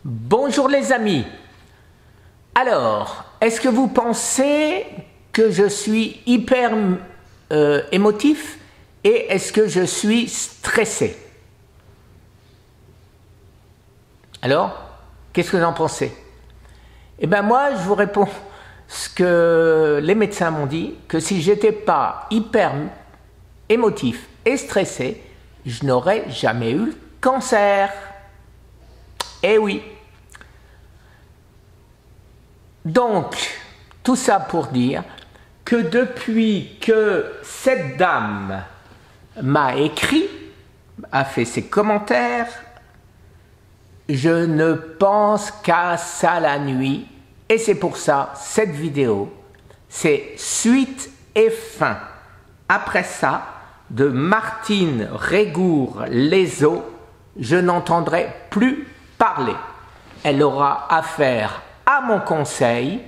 Bonjour les amis. Alors, est-ce que vous pensez que je suis hyper émotif et est-ce que je suis stressé? Alors, qu'est-ce que vous en pensez? Eh bien moi, je vous réponds ce que les médecins m'ont dit, que si j'étais pas hyper émotif et stressé, je n'aurais jamais eu le cancer. Eh oui. Donc, tout ça pour dire que depuis que cette dame m'a écrit, a fait ses commentaires, je ne pense qu'à ça la nuit. Et c'est pour ça, cette vidéo, c'est suite et fin. Après ça, de Martine Régour-Lezo, je n'entendrai plus parler. Elle aura affaire à mon conseil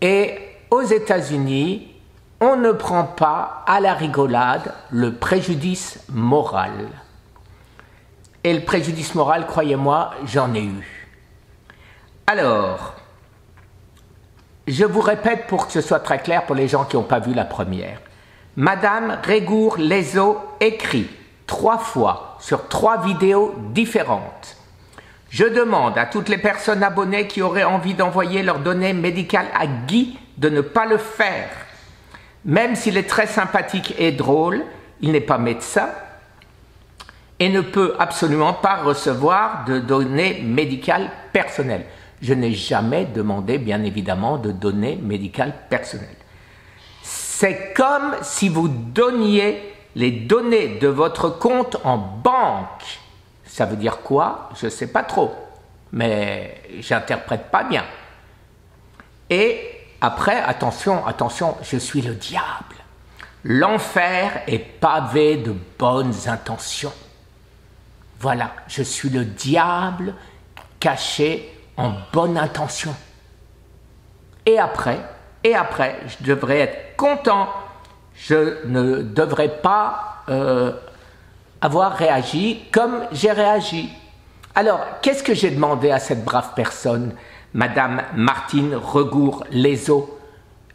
et aux États-Unis, on ne prend pas à la rigolade le préjudice moral. Et le préjudice moral, croyez-moi, j'en ai eu. Alors, je vous répète pour que ce soit très clair pour les gens qui n'ont pas vu la première. Madame Régour-Lezo écrit 3 fois sur 3 vidéos différentes. Je demande à toutes les personnes abonnées qui auraient envie d'envoyer leurs données médicales à Guy de ne pas le faire. Même s'il est très sympathique et drôle, il n'est pas médecin et ne peut absolument pas recevoir de données médicales personnelles. Je n'ai jamais demandé, bien évidemment, de données médicales personnelles. C'est comme si vous donniez les données de votre compte en banque. Ça veut dire quoi? Je ne sais pas trop, mais j'interprète pas bien. Et après, attention, attention, je suis le diable. L'enfer est pavé de bonnes intentions. Voilà, je suis le diable caché en bonne intention. Et après, je devrais être content. Je ne devrais pas avoir réagi comme j'ai réagi. Alors, qu'est-ce que j'ai demandé à cette brave personne, Madame Martine Régour-Lezo?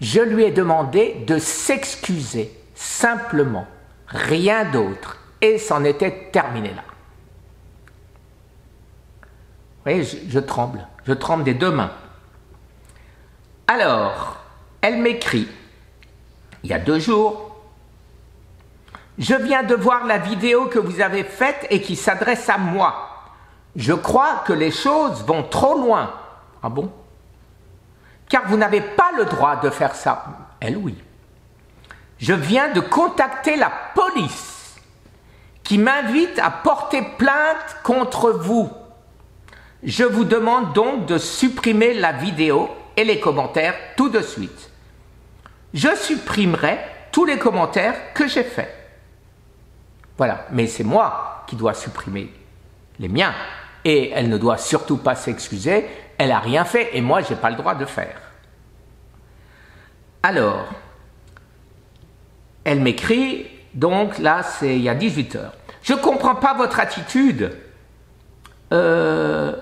Je lui ai demandé de s'excuser, simplement, rien d'autre. Et c'en était terminé là. Vous voyez, je tremble des 2 mains. Alors, elle m'écrit, il y a 2 jours, « Je viens de voir la vidéo que vous avez faite et qui s'adresse à moi. Je crois que les choses vont trop loin. » Ah bon? Car vous n'avez pas le droit de faire ça. Elle, oui. « Je viens de contacter la police qui m'invite à porter plainte contre vous. Je vous demande donc de supprimer la vidéo et les commentaires tout de suite. Je supprimerai tous les commentaires que j'ai faits. » Voilà, mais c'est moi qui dois supprimer les miens. Et elle ne doit surtout pas s'excuser, elle n'a rien fait et moi je n'ai pas le droit de faire. Alors, elle m'écrit, donc là c'est il y a 18 heures. « Je ne comprends pas votre attitude. Un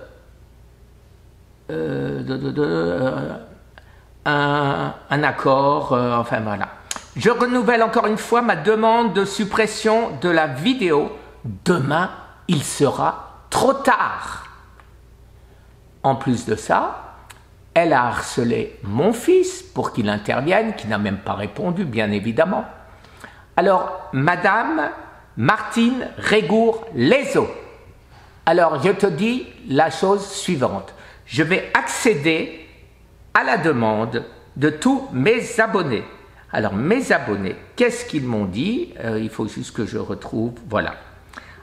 accord, enfin voilà. Je renouvelle encore une fois ma demande de suppression de la vidéo. Demain, il sera trop tard. » En plus de ça, elle a harcelé mon fils pour qu'il intervienne, qui n'a même pas répondu, bien évidemment. Alors, Madame Martine Régour-Lezo, alors je te dis la chose suivante. Je vais accéder à la demande de tous mes abonnés. Alors, mes abonnés, qu'est-ce qu'ils m'ont dit? Il faut juste que je retrouve, voilà.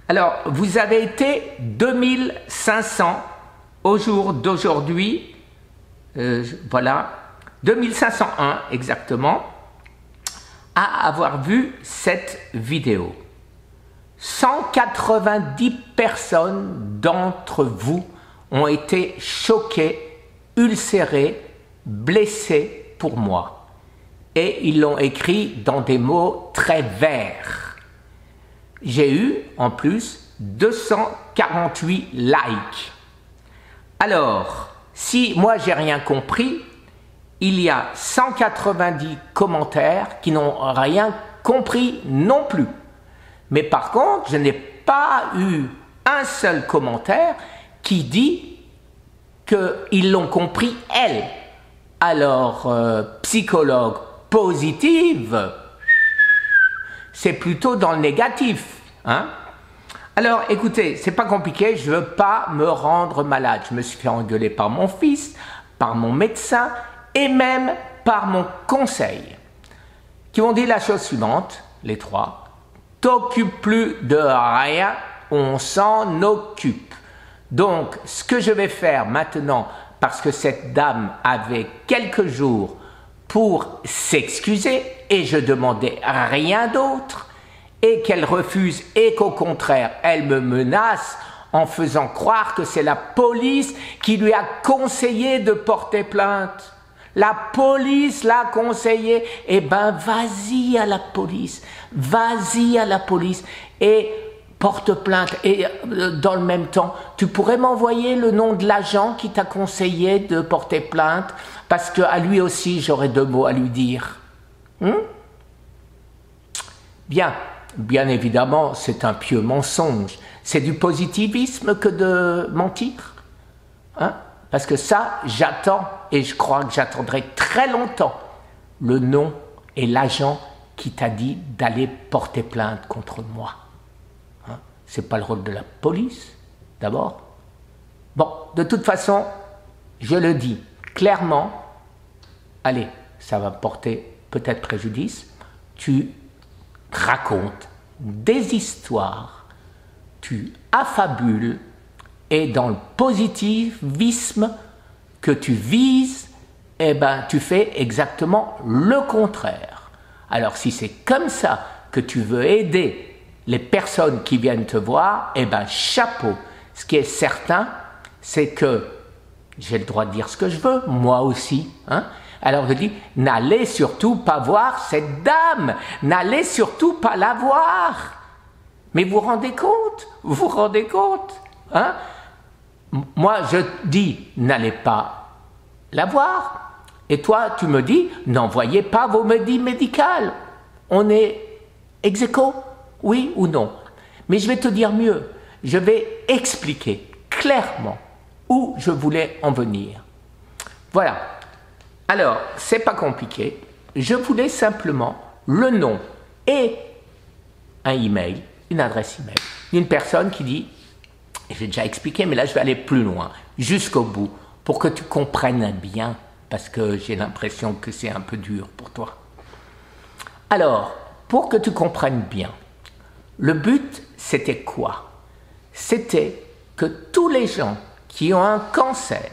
Alors, vous avez été 2500 au jour d'aujourd'hui, voilà, 2501 exactement, à avoir vu cette vidéo. 190 personnes d'entre vous ont été choquées, ulcérées, blessées pour moi. Et ils l'ont écrit dans des mots très verts. J'ai eu, en plus, 248 likes. Alors, si moi j'ai rien compris, il y a 190 commentaires qui n'ont rien compris non plus. Mais par contre, je n'ai pas eu un seul commentaire qui dit qu'ils l'ont compris, elle. Alors, psychologue positive, c'est plutôt dans le négatif, hein? Alors, écoutez, c'est pas compliqué, je veux pas me rendre malade. Je me suis fait engueuler par mon fils, par mon médecin et même par mon conseil, qui m'ont dit la chose suivante, les trois: t'occupe plus de rien, on s'en occupe. Donc, ce que je vais faire maintenant, parce que cette dame avait quelques jours pour s'excuser, et je demandais rien d'autre, et qu'elle refuse, et qu'au contraire, elle me menace en faisant croire que c'est la police qui lui a conseillé de porter plainte. La police l'a conseillé. Eh ben, vas-y à la police. Vas-y à la police et porte plainte. Et dans le même temps, tu pourrais m'envoyer le nom de l'agent qui t'a conseillé de porter plainte, parce qu'à lui aussi, j'aurais 2 mots à lui dire. Bien évidemment, c'est un pieux mensonge. C'est du positivisme que de mentir. Parce que ça, j'attends, et je crois que j'attendrai très longtemps, le nom et l'agent qui t'a dit d'aller porter plainte contre moi. C'est pas le rôle de la police, d'abord. Bon, de toute façon, je le dis clairement, allez, ça va porter peut-être préjudice, tu racontes des histoires, tu affabules, et dans le positivisme que tu vises, eh ben, tu fais exactement le contraire. Alors si c'est comme ça que tu veux aider les personnes qui viennent te voir, eh ben, chapeau. Ce qui est certain, c'est que j'ai le droit de dire ce que je veux, moi aussi. Alors je dis, n'allez surtout pas voir cette dame, n'allez surtout pas la voir. Mais vous vous rendez compte? Vous vous rendez compte? Moi, je dis, n'allez pas la voir. Et toi, tu me dis, n'envoyez pas vos médicales. On est ex aequo, oui ou non? Mais je vais te dire mieux. Je vais expliquer clairement où je voulais en venir. Voilà. Alors, c'est pas compliqué. Je voulais simplement le nom et un email, une adresse email, d'une personne qui dit, j'ai déjà expliqué, mais là je vais aller plus loin, jusqu'au bout, pour que tu comprennes bien, parce que j'ai l'impression que c'est un peu dur pour toi. Alors, pour que tu comprennes bien, le but, c'était quoi? C'était que tous les gens qui ont un cancer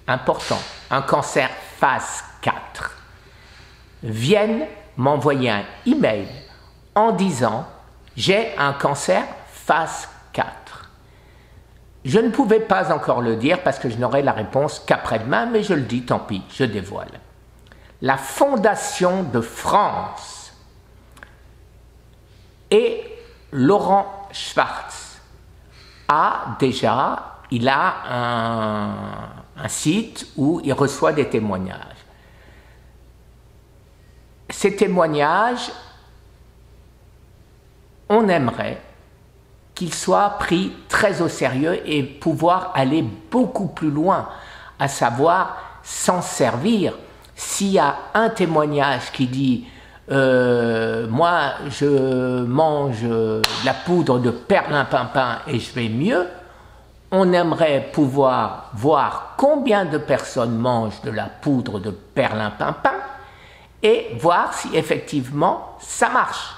important, un cancer phase 4, viennent m'envoyer un email en disant « J'ai un cancer phase 4 ». Je ne pouvais pas encore le dire parce que je n'aurai la réponse qu'après-demain, mais je le dis, tant pis, je dévoile. La Fondation de France et Laurent Schwartz il a un site où il reçoit des témoignages. Ces témoignages, on aimerait qu'ils soient pris très au sérieux et pouvoir aller beaucoup plus loin, à savoir s'en servir. S'il y a un témoignage qui dit moi je mange de la poudre de perlimpinpin et je vais mieux, on aimerait pouvoir voir combien de personnes mangent de la poudre de perlimpinpin et voir si effectivement ça marche.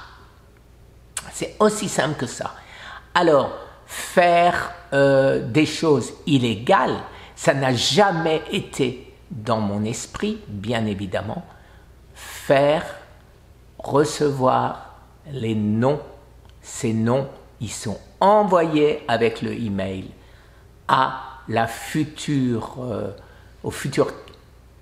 C'est aussi simple que ça. Alors, faire des choses illégales, ça n'a jamais été dans mon esprit, bien évidemment. Faire, recevoir les noms, ces noms, ils sont envoyés avec le email au futur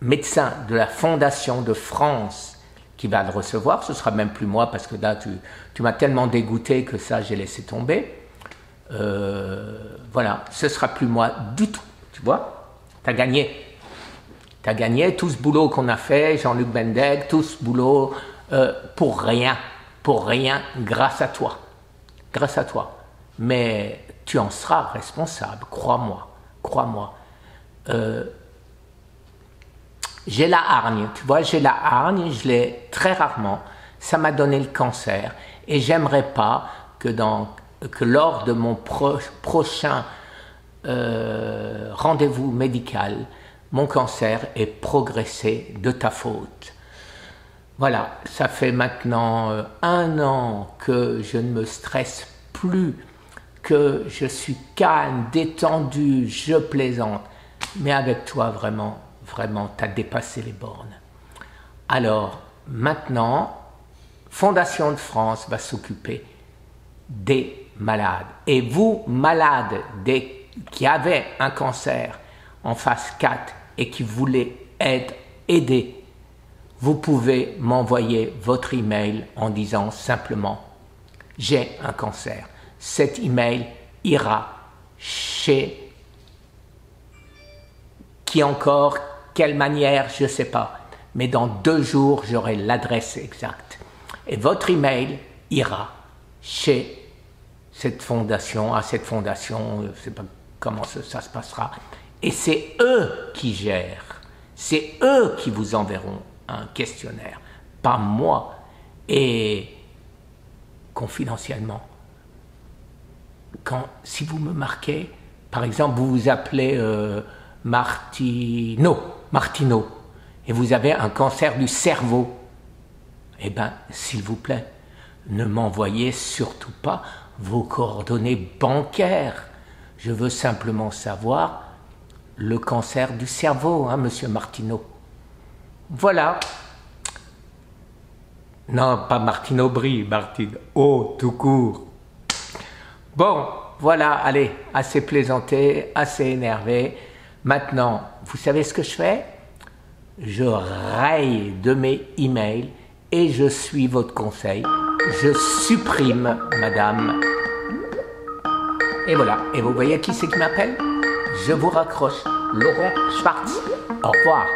médecin de la Fondation de France qui va le recevoir. Ce sera même plus moi parce que là, tu m'as tellement dégoûté que ça, j'ai laissé tomber. Voilà, ce sera plus moi du tout. Tu vois? Tu as gagné. Tu as gagné tout ce boulot qu'on a fait, Jean-Luc Bendeg, tout ce boulot pour rien, grâce à toi. Grâce à toi. Mais tu en seras responsable, crois-moi. J'ai la hargne, tu vois, j'ai la hargne, je l'ai très rarement. Ça m'a donné le cancer et j'aimerais pas que lors de mon prochain rendez-vous médical, mon cancer ait progressé de ta faute. Voilà, ça fait maintenant 1 an que je ne me stresse plus, que je suis calme, détendu, je plaisante. Mais avec toi, vraiment, tu as dépassé les bornes. Alors, maintenant, Fondation de France va s'occuper des malades. Et vous, malades qui avaient un cancer en phase 4 et qui voulaient être aidés, vous pouvez m'envoyer votre email en disant simplement « J'ai un cancer ». Cet email ira chez qui encore, quelle manière, je ne sais pas. Mais dans 2 jours, j'aurai l'adresse exacte. Et votre email ira chez cette fondation, je ne sais pas comment ça se passera. Et c'est eux qui gèrent. C'est eux qui vous enverront un questionnaire, pas moi. Et confidentiellement, si vous me marquez, par exemple, vous vous appelez Martino, et vous avez un cancer du cerveau, eh bien, s'il vous plaît, ne m'envoyez surtout pas vos coordonnées bancaires. Je veux simplement savoir le cancer du cerveau, hein, monsieur Martino. Voilà. Non, pas Martine Aubry, Martine O, tout court. Bon, voilà, allez, assez plaisanté, assez énervé. Maintenant, vous savez ce que je fais? Je raye de mes emails et je suis votre conseil. Je supprime, madame. Et voilà. Et vous voyez qui c'est qui m'appelle? Je vous raccroche. Laurent Schwartz. Au revoir.